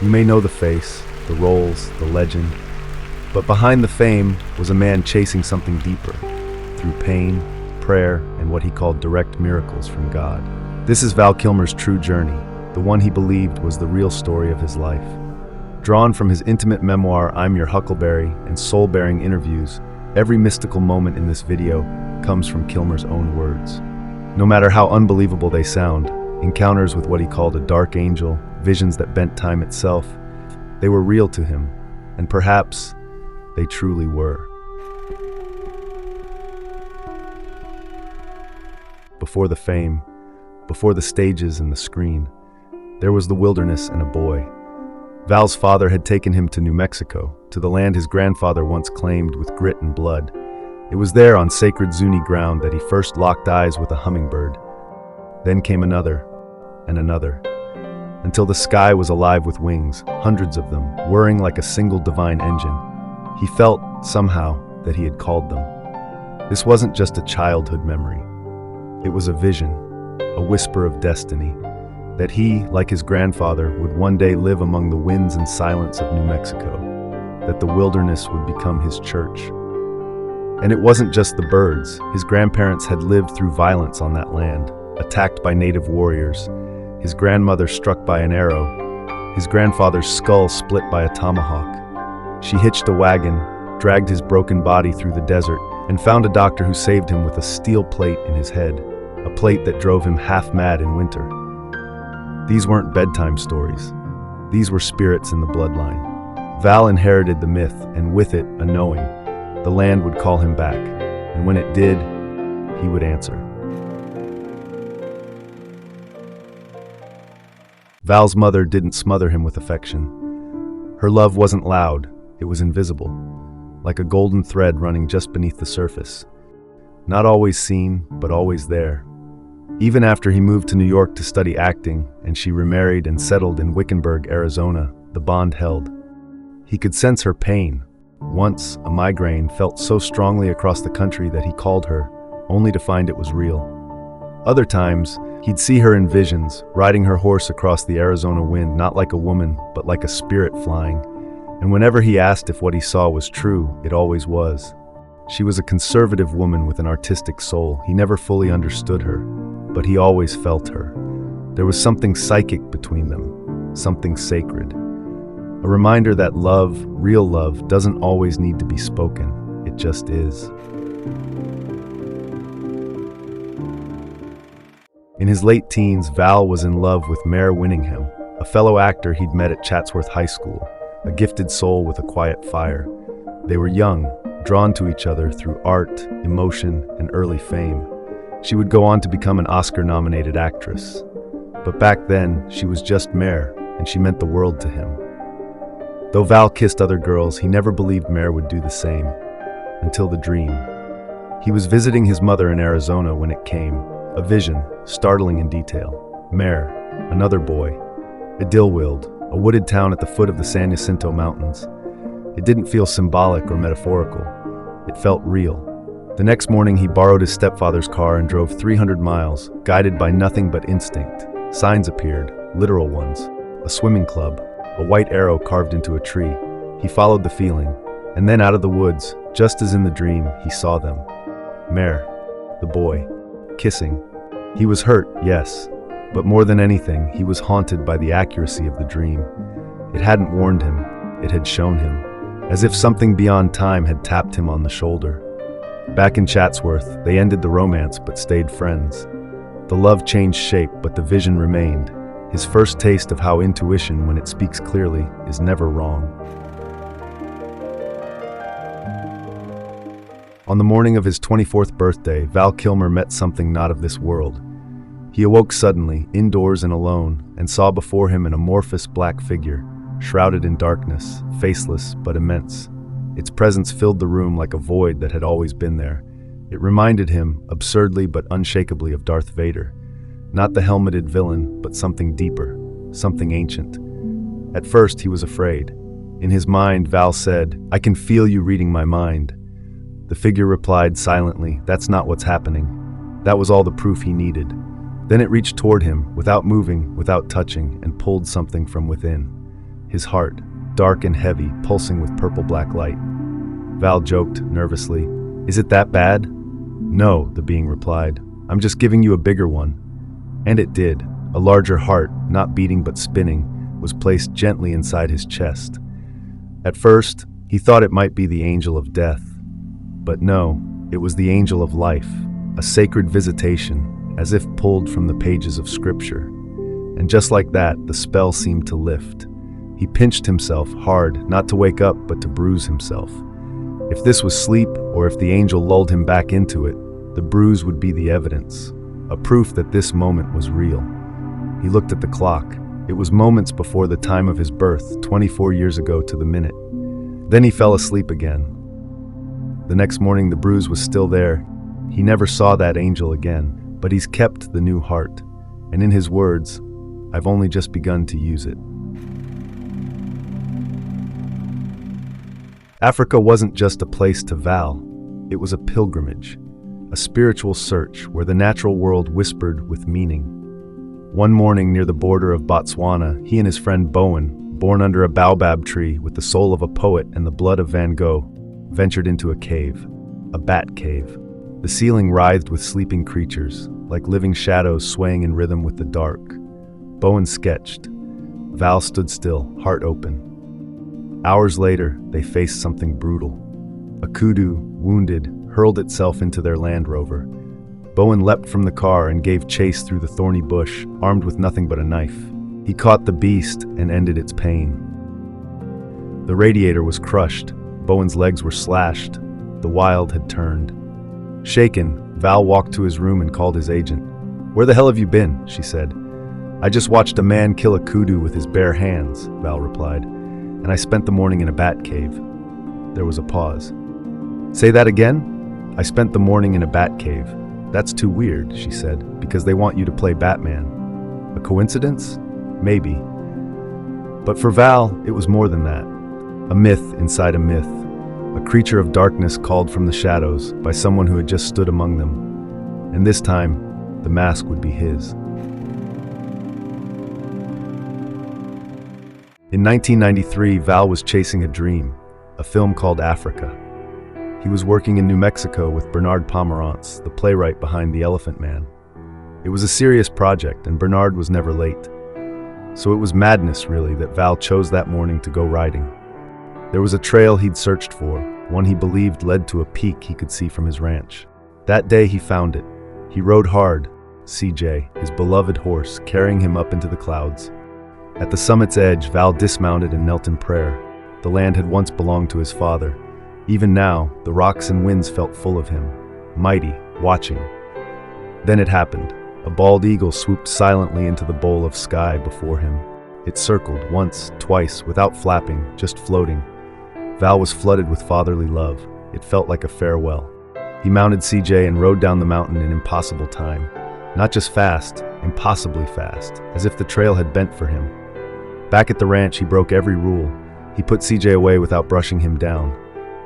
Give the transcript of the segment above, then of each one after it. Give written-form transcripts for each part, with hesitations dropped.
You may know the face, the roles, the legend, but behind the fame was a man chasing something deeper, through pain, prayer, and what he called direct miracles from God. This is Val Kilmer's true journey, the one he believed was the real story of his life. Drawn from his intimate memoir, I'm Your Huckleberry, and soul-bearing interviews, every mystical moment in this video comes from Kilmer's own words. No matter how unbelievable they sound, encounters with what he called a dark angel, visions that bent time itself, they were real to him, and perhaps they truly were. Before the fame, before the stages and the screen, there was the wilderness and a boy. Val's father had taken him to New Mexico, to the land his grandfather once claimed with grit and blood. It was there on sacred Zuni ground that he first locked eyes with a hummingbird. Then came another, and another, until the sky was alive with wings, hundreds of them, whirring like a single divine engine. He felt, somehow, that he had called them. This wasn't just a childhood memory. It was a vision, a whisper of destiny, that he, like his grandfather, would one day live among the winds and silence of New Mexico, that the wilderness would become his church. And it wasn't just the birds. His grandparents had lived through violence on that land, attacked by native warriors, his grandmother struck by an arrow, his grandfather's skull split by a tomahawk. She hitched a wagon, dragged his broken body through the desert, and found a doctor who saved him with a steel plate in his head, a plate that drove him half mad in winter. These weren't bedtime stories. These were spirits in the bloodline. Val inherited the myth, and with it, a knowing. The land would call him back, and when it did, he would answer. Val's mother didn't smother him with affection. Her love wasn't loud, it was invisible, like a golden thread running just beneath the surface. Not always seen, but always there. Even after he moved to New York to study acting, and she remarried and settled in Wickenburg, Arizona, the bond held. He could sense her pain. Once, a migraine felt so strongly across the country that he called her, only to find it was real. Other times, he'd see her in visions, riding her horse across the Arizona wind, not like a woman, but like a spirit flying. And whenever he asked if what he saw was true, it always was. She was a conservative woman with an artistic soul. He never fully understood her, but he always felt her. There was something psychic between them, something sacred. A reminder that love, real love, doesn't always need to be spoken. It just is. In his late teens, Val was in love with Mare Winningham, a fellow actor he'd met at Chatsworth High School, a gifted soul with a quiet fire. They were young, drawn to each other through art, emotion, and early fame. She would go on to become an Oscar-nominated actress. But back then, she was just Mare, and she meant the world to him. Though Val kissed other girls, he never believed Mare would do the same. Until the dream. He was visiting his mother in Arizona when it came. A vision, startling in detail. Mare, another boy. Idylwild, a wooded town at the foot of the San Jacinto Mountains. It didn't feel symbolic or metaphorical. It felt real. The next morning, he borrowed his stepfather's car and drove 300 miles, guided by nothing but instinct. Signs appeared, literal ones. A swimming club, a white arrow carved into a tree. He followed the feeling, and then out of the woods, just as in the dream, he saw them. Mare, the boy, kissing. He was hurt, yes, but more than anything, he was haunted by the accuracy of the dream. It hadn't warned him, it had shown him, as if something beyond time had tapped him on the shoulder. Back in Chatsworth, they ended the romance but stayed friends. The love changed shape, but the vision remained. His first taste of how intuition, when it speaks clearly, is never wrong. On the morning of his 24th birthday, Val Kilmer met something not of this world. He awoke suddenly, indoors and alone, and saw before him an amorphous black figure, shrouded in darkness, faceless but immense. Its presence filled the room like a void that had always been there. It reminded him, absurdly but unshakably, of Darth Vader. Not the helmeted villain, but something deeper, something ancient. At first, he was afraid. In his mind, Val said, "I can feel you reading my mind." The figure replied silently, "That's not what's happening." That was all the proof he needed. Then it reached toward him, without moving, without touching, and pulled something from within. his heart, dark and heavy, pulsing with purple-black light. Val joked nervously, "Is it that bad?" "No," the being replied. "I'm just giving you a bigger one." And it did. A larger heart, not beating but spinning, was placed gently inside his chest. At first, he thought it might be the angel of death. But no, it was the angel of life, a sacred visitation, as if pulled from the pages of scripture. And just like that, the spell seemed to lift. He pinched himself hard, not to wake up, but to bruise himself. If this was sleep, or if the angel lulled him back into it, the bruise would be the evidence, a proof that this moment was real. He looked at the clock. It was moments before the time of his birth, 24 years ago to the minute. Then he fell asleep again. The next morning the bruise was still there. He never saw that angel again, but he's kept the new heart. And in his words, "I've only just begun to use it." Africa wasn't just a place to Val. It was a pilgrimage, a spiritual search where the natural world whispered with meaning. One morning near the border of Botswana, he and his friend Bowen, born under a baobab tree with the soul of a poet and the blood of Van Gogh, ventured into a cave, a bat cave. The ceiling writhed with sleeping creatures, like living shadows swaying in rhythm with the dark. Bowen sketched. Val stood still, heart open. Hours later, they faced something brutal. A kudu, wounded, hurled itself into their Land Rover. Bowen leapt from the car and gave chase through the thorny bush, armed with nothing but a knife. He caught the beast and ended its pain. The radiator was crushed. Bowen's legs were slashed. The wild had turned. Shaken, Val walked to his room and called his agent. "Where the hell have you been?" she said. "I just watched a man kill a kudu with his bare hands," Val replied, "and I spent the morning in a bat cave." There was a pause. "Say that again?" "I spent the morning in a bat cave." "That's too weird," she said, "because they want you to play Batman." A coincidence? Maybe. But for Val, it was more than that. A myth inside a myth. A creature of darkness called from the shadows by someone who had just stood among them. And this time, the mask would be his. In 1993, Val was chasing a dream, a film called Africa. He was working in New Mexico with Bernard Pomerantz, the playwright behind The Elephant Man. It was a serious project, and Bernard was never late. So it was madness, really, that Val chose that morning to go riding. There was a trail he'd searched for, one he believed led to a peak he could see from his ranch. That day he found it. He rode hard, CJ, his beloved horse, carrying him up into the clouds. At the summit's edge, Val dismounted and knelt in prayer. The land had once belonged to his father. Even now, the rocks and winds felt full of him, mighty, watching. Then it happened. A bald eagle swooped silently into the bowl of sky before him. It circled once, twice, without flapping, just floating. Val was flooded with fatherly love. It felt like a farewell. He mounted CJ and rode down the mountain in impossible time. Not just fast, impossibly fast, as if the trail had bent for him. Back at the ranch, he broke every rule. He put CJ away without brushing him down.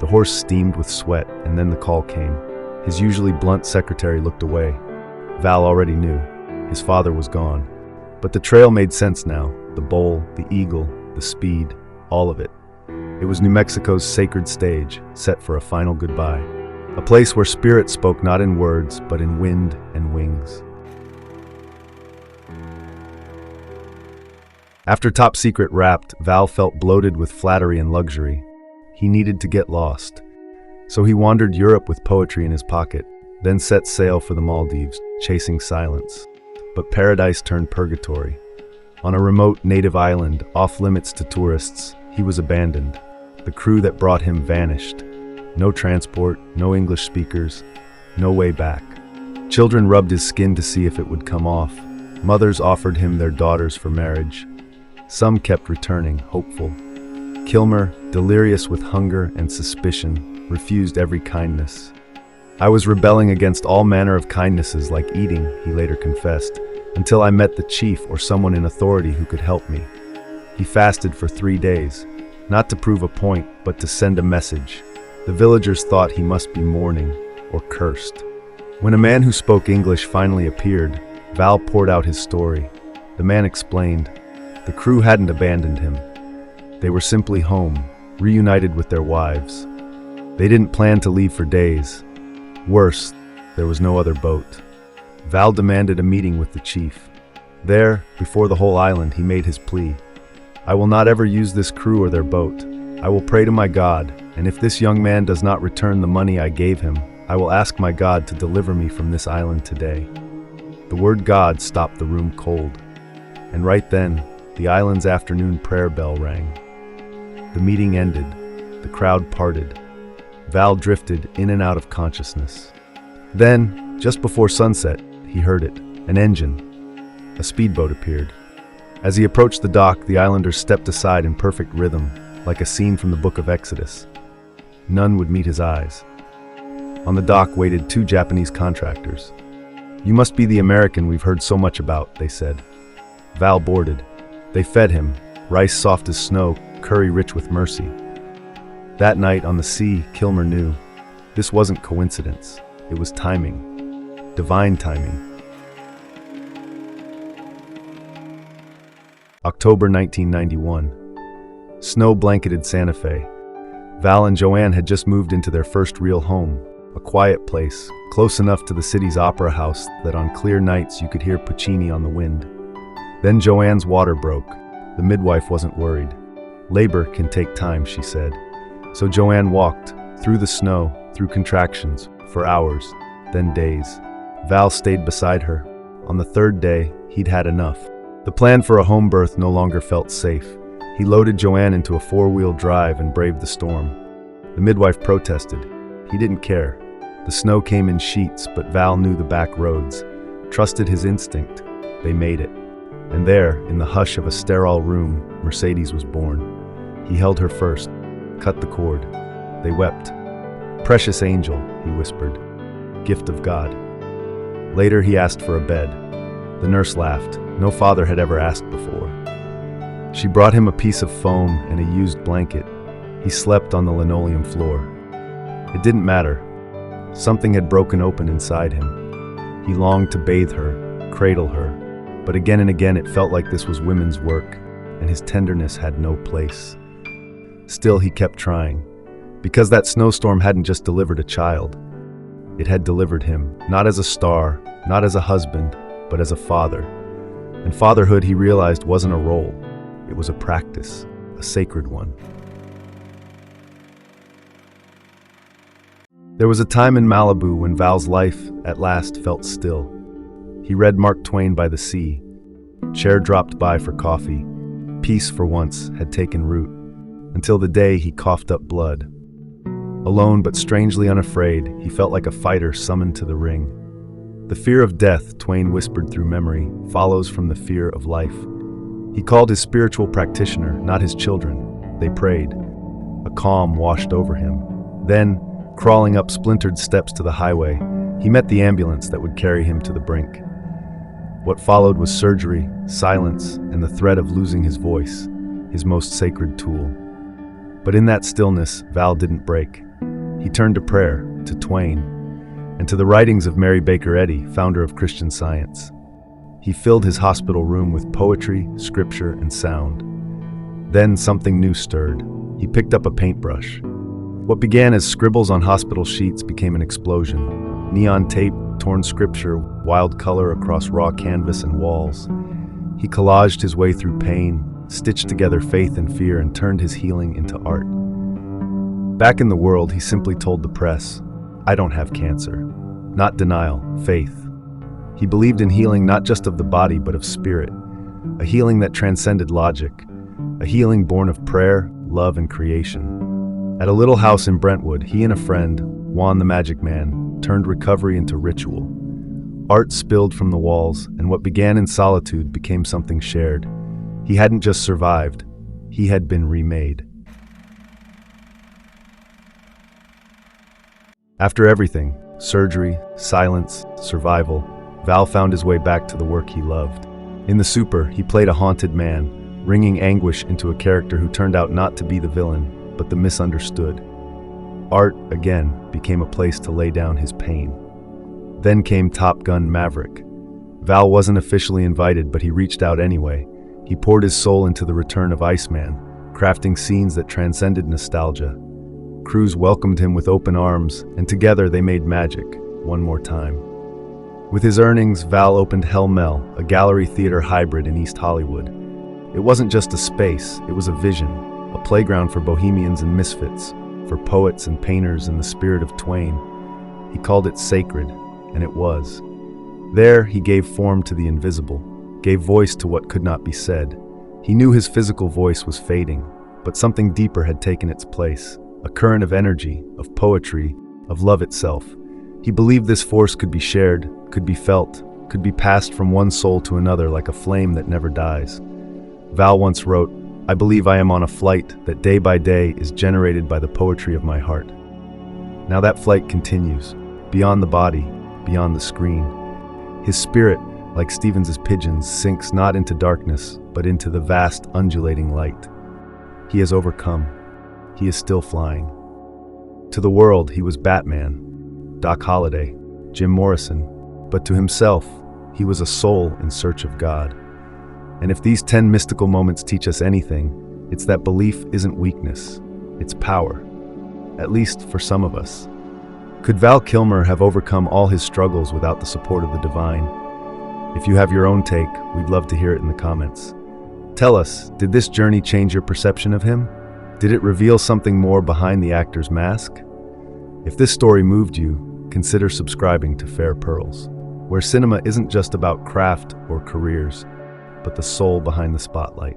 The horse steamed with sweat, and then the call came. His usually blunt secretary looked away. Val already knew. His father was gone. But the trail made sense now. The bowl, the eagle, the speed, all of it. It was New Mexico's sacred stage, set for a final goodbye. A place where spirit spoke not in words, but in wind and wings. After Top Secret wrapped, Val felt bloated with flattery and luxury. He needed to get lost. So he wandered Europe with poetry in his pocket, then set sail for the Maldives, chasing silence. But paradise turned purgatory. On a remote native island, off limits to tourists, he was abandoned. The crew that brought him vanished. No transport, no English speakers, no way back. Children rubbed his skin to see if it would come off. Mothers offered him their daughters for marriage. Some kept returning, hopeful. Kilmer, delirious with hunger and suspicion, refused every kindness. "I was rebelling against all manner of kindnesses like eating," he later confessed, "until I met the chief or someone in authority who could help me." He fasted for 3 days, not to prove a point, but to send a message. The villagers thought he must be mourning or cursed. When a man who spoke English finally appeared, Val poured out his story. The man explained. The crew hadn't abandoned him. They were simply home, reunited with their wives. They didn't plan to leave for days. Worse, there was no other boat. Val demanded a meeting with the chief. There, before the whole island, he made his plea. "I will not ever use this crew or their boat. I will pray to my God, and if this young man does not return the money I gave him, I will ask my God to deliver me from this island today." The word God stopped the room cold. And right then, the island's afternoon prayer bell rang. The meeting ended. The crowd parted. Val drifted in and out of consciousness. Then, just before sunset, he heard it. An engine. A speedboat appeared. As he approached the dock, the islanders stepped aside in perfect rhythm, like a scene from the Book of Exodus. None would meet his eyes. On the dock waited 2 Japanese contractors. "You must be the American we've heard so much about," they said. Val boarded. They fed him, rice soft as snow, curry rich with mercy. That night on the sea, Kilmer knew. This wasn't coincidence. It was timing. Divine timing. October 1991. Snow blanketed Santa Fe. Val and Joanne had just moved into their first real home, a quiet place, close enough to the city's opera house that on clear nights you could hear Puccini on the wind. Then Joanne's water broke. The midwife wasn't worried. "Labor can take time," she said. So Joanne walked, through the snow, through contractions, for hours, then days. Val stayed beside her. On the 3rd day, he'd had enough. The plan for a home birth no longer felt safe. He loaded Joanne into a 4-wheel drive and braved the storm. The midwife protested. He didn't care. The snow came in sheets, but Val knew the back roads, trusted his instinct. They made it. And there, in the hush of a sterile room, Mercedes was born. He held her first, cut the cord. They wept. "Precious angel," he whispered. "Gift of God." Later he asked for a bed. The nurse laughed. No father had ever asked before. She brought him a piece of foam and a used blanket. He slept on the linoleum floor. It didn't matter. Something had broken open inside him. He longed to bathe her, cradle her, but again and again it felt like this was women's work, and his tenderness had no place. Still he kept trying, because that snowstorm hadn't just delivered a child. It had delivered him, not as a star, not as a husband, but as a father. And fatherhood, he realized, wasn't a role. It was a practice, a sacred one. There was a time in Malibu when Val's life, at last, felt still. He read Mark Twain by the sea. Cher dropped by for coffee. Peace, for once, had taken root, until the day he coughed up blood. Alone but strangely unafraid, he felt like a fighter summoned to the ring. The fear of death, Twain whispered through memory, follows from the fear of life. He called his spiritual practitioner, not his children. They prayed. A calm washed over him. Then, crawling up splintered steps to the highway, he met the ambulance that would carry him to the brink. What followed was surgery, silence, and the threat of losing his voice, his most sacred tool. But in that stillness, Val didn't break. He turned to prayer, to Twain, and to the writings of Mary Baker Eddy, founder of Christian Science. He filled his hospital room with poetry, scripture, and sound. Then something new stirred. He picked up a paintbrush. What began as scribbles on hospital sheets became an explosion. Neon tape, torn scripture, wild color across raw canvas and walls. He collaged his way through pain, stitched together faith and fear, and turned his healing into art. Back in the world, he simply told the press, "I don't have cancer." Not denial, faith. He believed in healing not just of the body but of spirit, a healing that transcended logic, a healing born of prayer, love, and creation. At a little house in Brentwood, he and a friend, Juan the Magic Man, turned recovery into ritual. Art spilled from the walls, and what began in solitude became something shared. He hadn't just survived, he had been remade. After everything, surgery, silence, survival, Val found his way back to the work he loved. In The Super, he played a haunted man, wringing anguish into a character who turned out not to be the villain, but the misunderstood. Art, again, became a place to lay down his pain. Then came Top Gun: Maverick. Val wasn't officially invited, but he reached out anyway. He poured his soul into the return of Iceman, crafting scenes that transcended nostalgia. Crews welcomed him with open arms, and together they made magic, one more time. With his earnings, Val opened Hell Mel, a gallery theater hybrid in East Hollywood. It wasn't just a space, it was a vision, a playground for bohemians and misfits, for poets and painters in the spirit of Twain. He called it sacred, and it was. There, he gave form to the invisible, gave voice to what could not be said. He knew his physical voice was fading, but something deeper had taken its place, a current of energy, of poetry, of love itself. He believed this force could be shared, could be felt, could be passed from one soul to another like a flame that never dies. Val once wrote, "I believe I am on a flight that day by day is generated by the poetry of my heart." Now that flight continues, beyond the body, beyond the screen. His spirit, like Stevens's pigeons, sinks not into darkness, but into the vast, undulating light. He has overcome. He is still flying. To the world, he was Batman, Doc Holliday, Jim Morrison, but to himself, he was a soul in search of God. And if these 10 mystical moments teach us anything, it's that belief isn't weakness, it's power. At least for some of us. Could Val Kilmer have overcome all his struggles without the support of the divine? If you have your own take, we'd love to hear it in the comments. Tell us, did this journey change your perception of him? Did it reveal something more behind the actor's mask? If this story moved you, consider subscribing to Fair Pearls, where cinema isn't just about craft or careers, but the soul behind the spotlight.